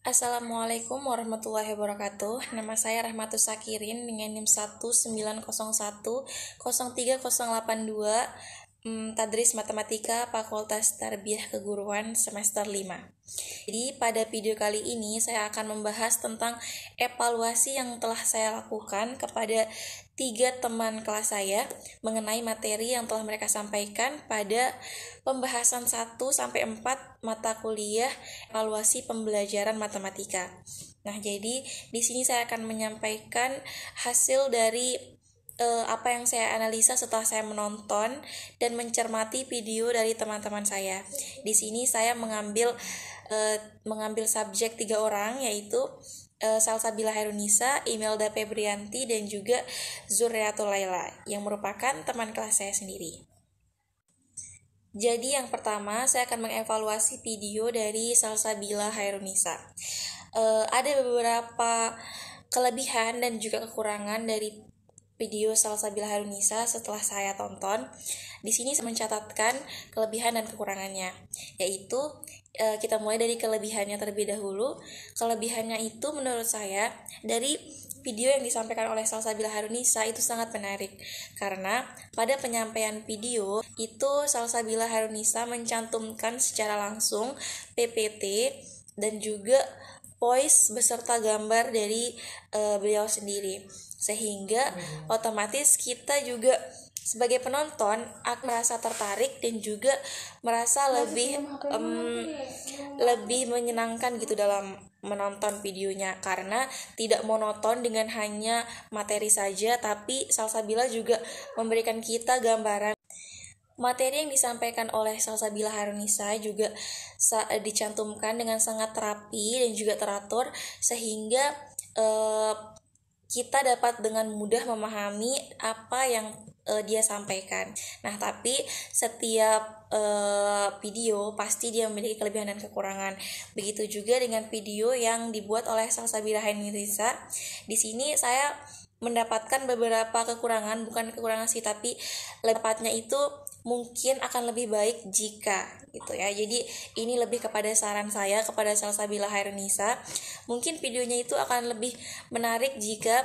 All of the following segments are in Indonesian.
Assalamualaikum warahmatullahi wabarakatuh. Nama saya Rahmatus Sakirin dengan NIM 19010303082, Tadris Matematika Fakultas Tarbiyah Keguruan semester 5. Jadi pada video kali ini saya akan membahas tentang evaluasi yang telah saya lakukan kepada 3 teman kelas saya mengenai materi yang telah mereka sampaikan pada pembahasan 1-4 mata kuliah evaluasi pembelajaran matematika. Nah, jadi di sini saya akan menyampaikan hasil dari apa yang saya analisa setelah saya menonton dan mencermati video dari teman-teman saya. Di sini saya mengambil subjek 3 orang, yaitu Salsabila Hairunisa, Imelda Febrianti, dan juga Zuriatul Laila yang merupakan teman kelas saya sendiri. Jadi yang pertama saya akan mengevaluasi video dari Salsabila Hairunisa. Ada beberapa kelebihan dan juga kekurangan dari video Salsabila Hairunisa setelah saya tonton. Di sini saya mencatatkan kelebihan dan kekurangannya, yaitu kita mulai dari kelebihannya terlebih dahulu. Kelebihannya itu menurut saya dari video yang disampaikan oleh Salsabila Hairunisa itu sangat menarik, karena pada penyampaian video itu Salsabila Hairunisa mencantumkan secara langsung PPT dan juga voice beserta gambar dari beliau sendiri, sehingga otomatis kita juga sebagai penonton akan merasa tertarik dan juga merasa lebih menyenangkan gitu dalam menonton videonya, karena tidak monoton dengan hanya materi saja, tapi Salsabila juga memberikan kita gambaran. Materi yang disampaikan oleh Salsabila Hairunisa juga dicantumkan dengan sangat rapi dan juga teratur, sehingga kita dapat dengan mudah memahami apa yang dia sampaikan. Nah, tapi setiap video pasti dia memiliki kelebihan dan kekurangan. Begitu juga dengan video yang dibuat oleh Salsabila Hairunisa. Di sini saya mendapatkan beberapa kekurangan, bukan kekurangan sih, tapi tepatnya itu mungkin akan lebih baik jika gitu ya. Jadi ini lebih kepada saran saya kepada Salsabila Hairunisa. Mungkin videonya itu akan lebih menarik jika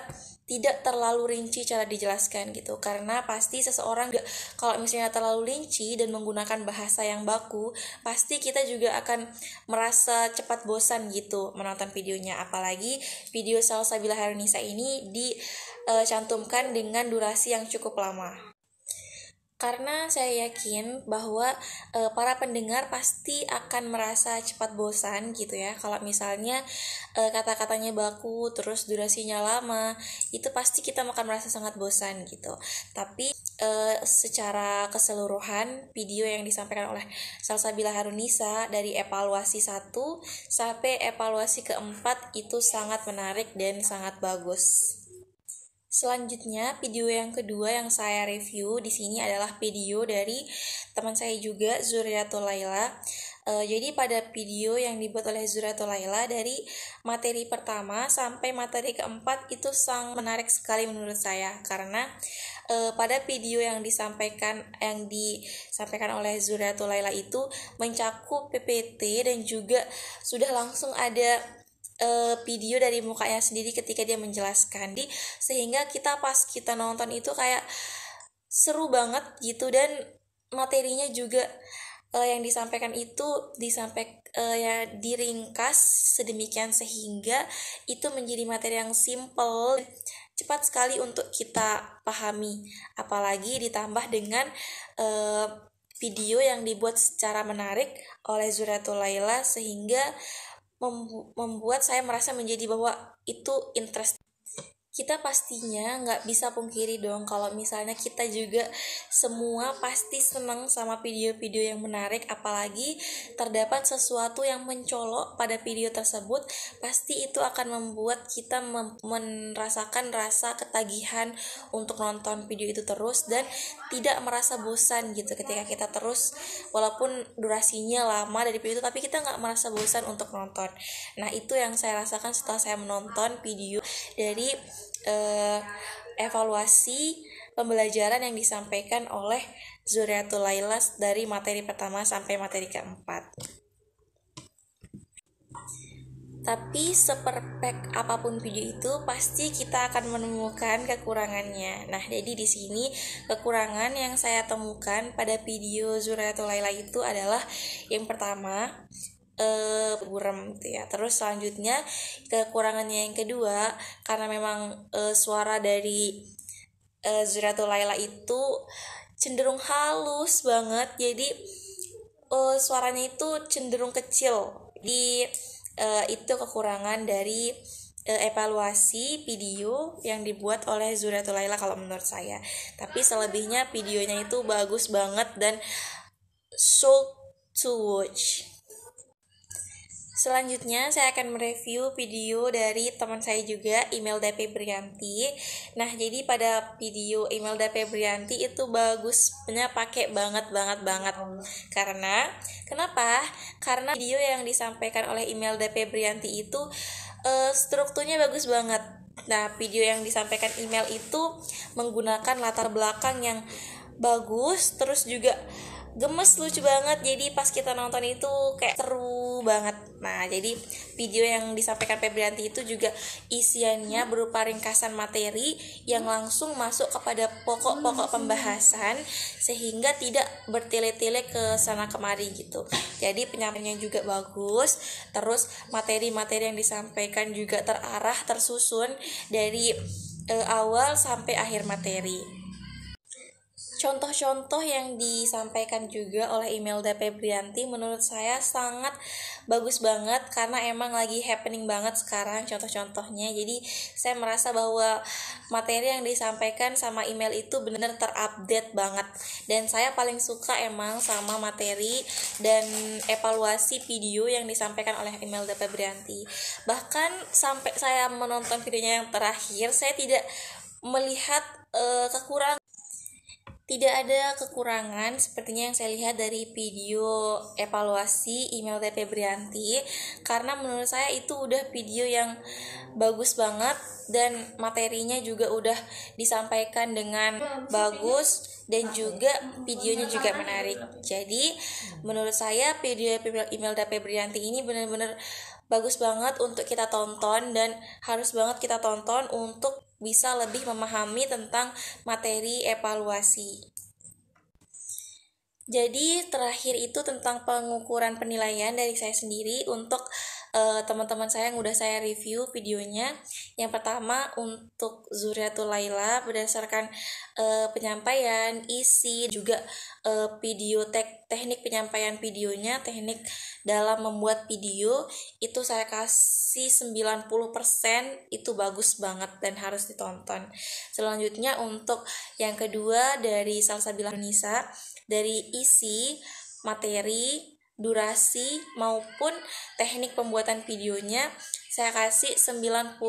tidak terlalu rinci cara dijelaskan gitu, karena pasti seseorang kalau misalnya terlalu rinci dan menggunakan bahasa yang baku, pasti kita juga akan merasa cepat bosan gitu menonton videonya. Apalagi video Salsabila Hairunisa ini dicantumkan dengan durasi yang cukup lama. Karena saya yakin bahwa para pendengar pasti akan merasa cepat bosan gitu ya. Kalau misalnya kata-katanya baku, terus durasinya lama, itu pasti kita akan merasa sangat bosan gitu. Tapi secara keseluruhan video yang disampaikan oleh Salsabila Hairunisa dari evaluasi 1 sampai evaluasi keempat itu sangat menarik dan sangat bagus. Selanjutnya, video yang kedua yang saya review di sini adalah video dari teman saya juga, Zuriatul Laila. Jadi pada video yang dibuat oleh Zuriatul Laila dari materi pertama sampai materi keempat itu sangat menarik sekali menurut saya, karena pada video yang disampaikan oleh Zuriatul Laila itu mencakup PPT dan juga sudah langsung ada video dari mukanya sendiri ketika dia menjelaskan, sehingga pas kita nonton itu kayak seru banget gitu, dan materinya juga yang disampaikan itu diringkas sedemikian sehingga itu menjadi materi yang simple, cepat sekali untuk kita pahami, apalagi ditambah dengan video yang dibuat secara menarik oleh Zuriatul Laila, sehingga membuat saya merasa menjadi bahwa itu interest. Kita pastinya nggak bisa pungkiri dong kalau misalnya kita juga semua pasti senang sama video-video yang menarik, apalagi terdapat sesuatu yang mencolok pada video tersebut, pasti itu akan membuat kita merasakan rasa ketagihan untuk nonton video itu terus dan tidak merasa bosan gitu ketika kita terus, walaupun durasinya lama dari video itu, tapi kita nggak merasa bosan untuk nonton. Nah, itu yang saya rasakan setelah saya menonton video dari evaluasi pembelajaran yang disampaikan oleh Zuriatul Laila dari materi pertama sampai materi keempat. Tapi seperfect apapun video itu pasti kita akan menemukan kekurangannya. Nah, jadi di sini kekurangan yang saya temukan pada video Zuriatul Laila itu adalah yang pertama buram gitu ya. Terus selanjutnya kekurangannya yang kedua, karena memang suara dari Zuriatul Laila itu cenderung halus banget. Jadi suaranya itu cenderung kecil. Itu kekurangan dari evaluasi video yang dibuat oleh Zuriatul Laila kalau menurut saya. Tapi selebihnya videonya itu bagus banget dan so to watch. Selanjutnya saya akan mereview video dari teman saya juga, Imelda Febrianti. Nah, jadi pada video Imelda Febrianti itu bagusnya pakai banget. Kenapa? Karena video yang disampaikan oleh Imelda Febrianti itu strukturnya bagus banget. Nah, video yang disampaikan email itu menggunakan latar belakang yang bagus, terus juga gemes, lucu banget. Jadi pas kita nonton itu kayak seru banget. Nah, jadi video yang disampaikan Febrianti itu juga isiannya berupa ringkasan materi yang langsung masuk kepada pokok-pokok pembahasan sehingga tidak bertele-tele ke sana kemari gitu. Jadi penyampaiannya juga bagus, terus materi-materi yang disampaikan juga terarah, tersusun dari awal sampai akhir materi. Contoh-contoh yang disampaikan juga oleh Imelda Febrianti menurut saya sangat bagus banget karena emang lagi happening banget sekarang contoh-contohnya. Jadi saya merasa bahwa materi yang disampaikan sama email itu benar terupdate banget. Dan saya paling suka emang sama materi dan evaluasi video yang disampaikan oleh Imelda Febrianti. Bahkan sampai saya menonton videonya yang terakhir, saya tidak melihat kekurangan. Tidak ada kekurangan sepertinya yang saya lihat dari video evaluasi Imelda Febrianti, karena menurut saya itu udah video yang bagus banget dan materinya juga udah disampaikan dengan bagus dan juga videonya juga menarik. Jadi menurut saya video Imelda Febrianti ini benar-benar bagus banget untuk kita tonton dan harus banget kita tonton untuk bisa lebih memahami tentang materi evaluasi. Jadi terakhir itu tentang pengukuran penilaian dari saya sendiri untuk teman-teman saya yang udah saya review videonya. Yang pertama untuk Zuriatul Laila berdasarkan penyampaian, isi, juga video teknik penyampaian videonya, teknik dalam membuat video itu saya kasih 90%, itu bagus banget dan harus ditonton. Selanjutnya untuk yang kedua dari Salsabila Nisa, dari isi, materi, durasi maupun teknik pembuatan videonya saya kasih 92%.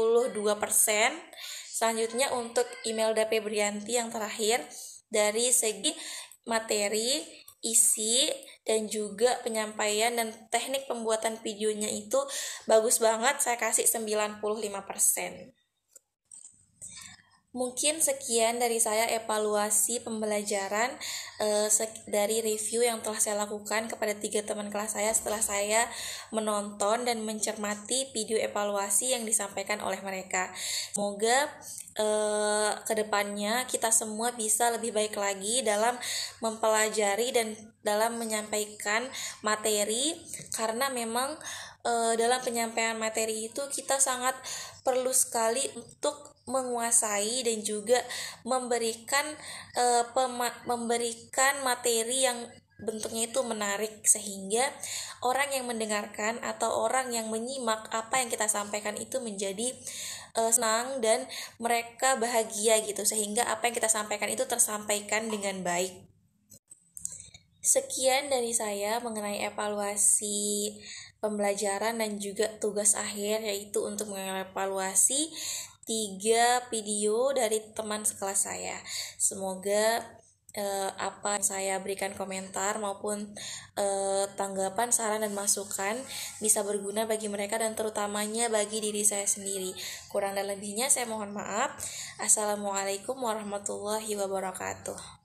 Selanjutnya untuk Imelda Febrianti yang terakhir, dari segi materi, isi, dan juga penyampaian dan teknik pembuatan videonya itu bagus banget, saya kasih 95%. Mungkin sekian dari saya evaluasi pembelajaran dari review yang telah saya lakukan kepada 3 teman kelas saya setelah saya menonton dan mencermati video evaluasi yang disampaikan oleh mereka. Semoga kedepannya kita semua bisa lebih baik lagi dalam mempelajari dan dalam menyampaikan materi, karena memang dalam penyampaian materi itu kita sangat perlu sekali untuk menguasai dan juga memberikan materi yang bentuknya itu menarik sehingga orang yang mendengarkan atau orang yang menyimak apa yang kita sampaikan itu menjadi senang dan mereka bahagia gitu, sehingga apa yang kita sampaikan itu tersampaikan dengan baik. Sekian dari saya mengenai evaluasi pembelajaran dan juga tugas akhir, yaitu untuk mengevaluasi 3 video dari teman sekelas saya. Semoga apa yang saya berikan komentar maupun tanggapan, saran dan masukan bisa berguna bagi mereka dan terutamanya bagi diri saya sendiri. Kurang dan lebihnya saya mohon maaf. Assalamualaikum warahmatullahi wabarakatuh.